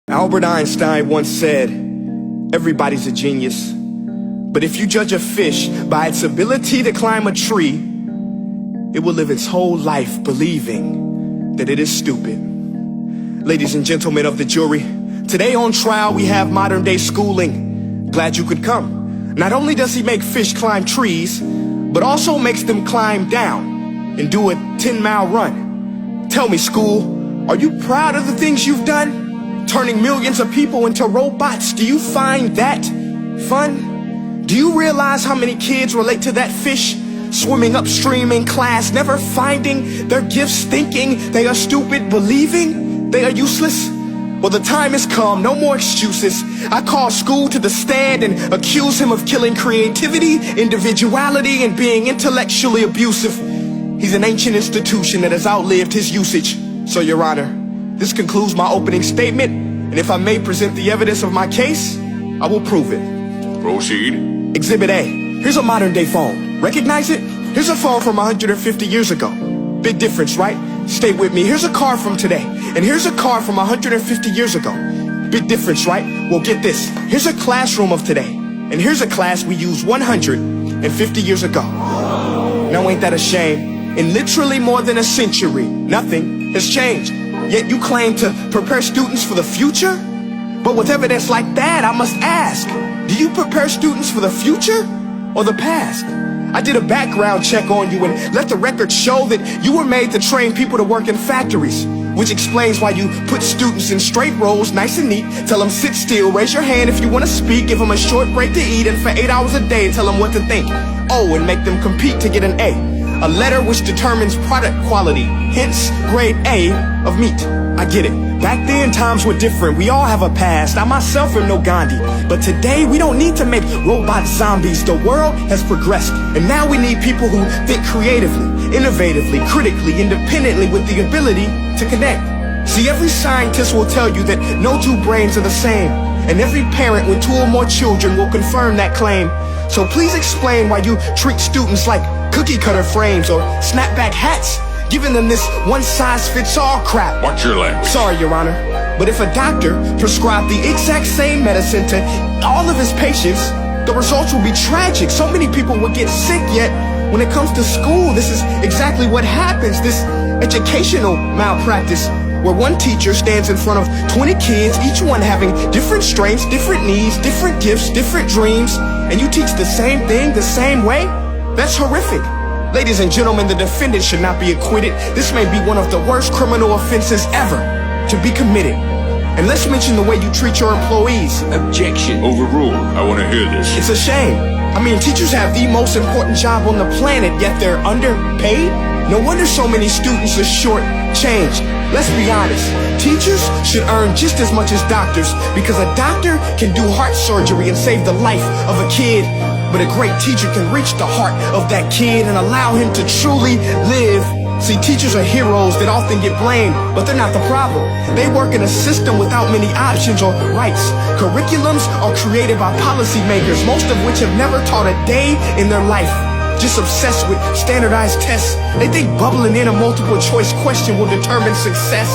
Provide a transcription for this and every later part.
Albert Einstein once said, everybody's a genius, but if you judge a fish by its ability to climb a tree, it will live its whole life believing that it is stupid. Ladies and gentlemen of the jury, today on trial we have modern day schooling. Glad you could come. Not only does he make fish climb trees, but also makes them climb down and do a 10-mile run. Tell me, school, are you proud of the things you've done? Turning millions of people into robots, do you find that fun? Do you realize how many kids relate to that fish? Swimming upstream in class, never finding their gifts, thinking they are stupid, believing they are useless? Well, the time has come, no more excuses. I call school to the stand and accuse him of killing creativity, individuality, and being intellectually abusive. He's an ancient institution that has outlived his usage. So, Your Honor, this concludes my opening statement, and if I may present the evidence of my case, I will prove it. Proceed. Exhibit A. Here's a modern day phone. Recognize it? Here's a phone from 150 years ago. Big difference, right? Stay with me. Here's a car from today, and here's a car from 150 years ago. Big difference, right? Well, get this. Here's a classroom of today, and here's a class we used 150 years ago. Now ain't that a shame? In literally more than a century, nothing has changed. Yet you claim to prepare students for the future? But with evidence like that, I must ask, do you prepare students for the future or the past? I did a background check on you and let the record show that you were made to train people to work in factories, which explains why you put students in straight rows, nice and neat, tell them sit still, raise your hand if you want to speak, give them a short break to eat, and for 8 hours a day tell them what to think. Oh, and make them compete to get an A. A letter which determines product quality, hence grade A of meat. I get it. Back then, times were different. We all have a past. I myself am no Gandhi. But today, we don't need to make robot zombies. The world has progressed. And now we need people who think creatively, innovatively, critically, independently, with the ability to connect. See, every scientist will tell you that no two brains are the same. And every parent with 2 or more children will confirm that claim. So please explain why you treat students like cookie cutter frames or snapback hats, giving them this one-size-fits-all crap. Watch your language. Sorry, Your Honor, but if a doctor prescribed the exact same medicine to all of his patients, the results will be tragic. So many people will get sick, yet when it comes to school, this is exactly what happens. This educational malpractice, where one teacher stands in front of 20 kids, each one having different strengths, different needs, different gifts, different dreams, and you teach the same thing the same way? That's horrific. Ladies and gentlemen, the defendant should not be acquitted. This may be one of the worst criminal offenses ever to be committed. And let's mention the way you treat your employees. Objection. Overruled. I want to hear this. It's a shame. I mean, teachers have the most important job on the planet, yet they're underpaid? No wonder so many students are short-changed. Let's be honest. Teachers should earn just as much as doctors, because a doctor can do heart surgery and save the life of a kid. But a great teacher can reach the heart of that kid and allow him to truly live. See, teachers are heroes that often get blamed, but they're not the problem. They work in a system without many options or rights. Curriculums are created by policymakers, most of which have never taught a day in their life. Just obsessed with standardized tests. They think bubbling in a multiple choice question will determine success.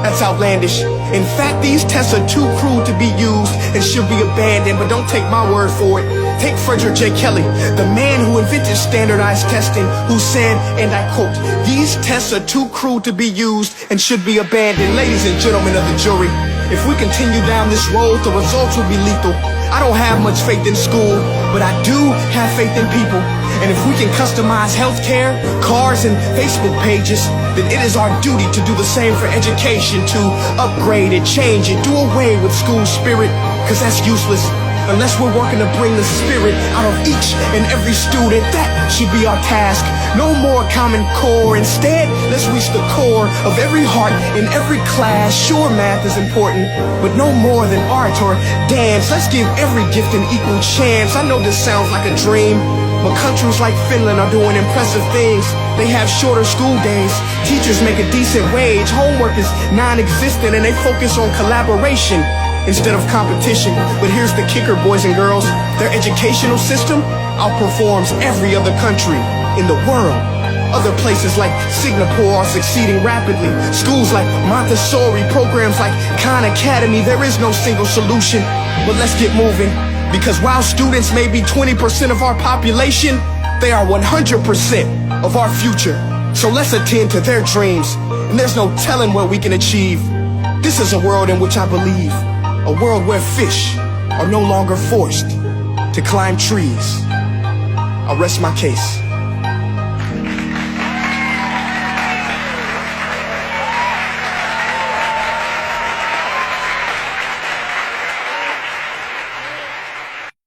That's outlandish. In fact, these tests are too cruel to be used and should be abandoned, but don't take my word for it. Take Frederick J. Kelly, the man who invented standardized testing, who said, and I quote, "These tests are too cruel to be used and should be abandoned." Ladies and gentlemen of the jury, if we continue down this road, the results will be lethal. I don't have much faith in school, but I do have faith in people. And if we can customize healthcare, cars, and Facebook pages, then it is our duty to do the same for education, to upgrade it, change it, do away with school spirit, because that's useless. Unless we're working to bring the spirit out of each and every student, that should be our task. No more Common Core. Instead, let's reach the core of every heart in every class. Sure, math is important, but no more than art or dance. Let's give every gift an equal chance. I know this sounds like a dream, but countries like Finland are doing impressive things. They have shorter school days. Teachers make a decent wage. Homework is non-existent, and they focus on collaboration instead of competition. But here's the kicker, boys and girls. Their educational system outperforms every other country in the world. Other places like Singapore are succeeding rapidly. Schools like Montessori, programs like Khan Academy. There is no single solution, but let's get moving. Because while students may be 20% of our population, they are 100% of our future. So let's attend to their dreams, and there's no telling what we can achieve. This is a world in which I believe, a world where fish are no longer forced to climb trees. I'll rest my case.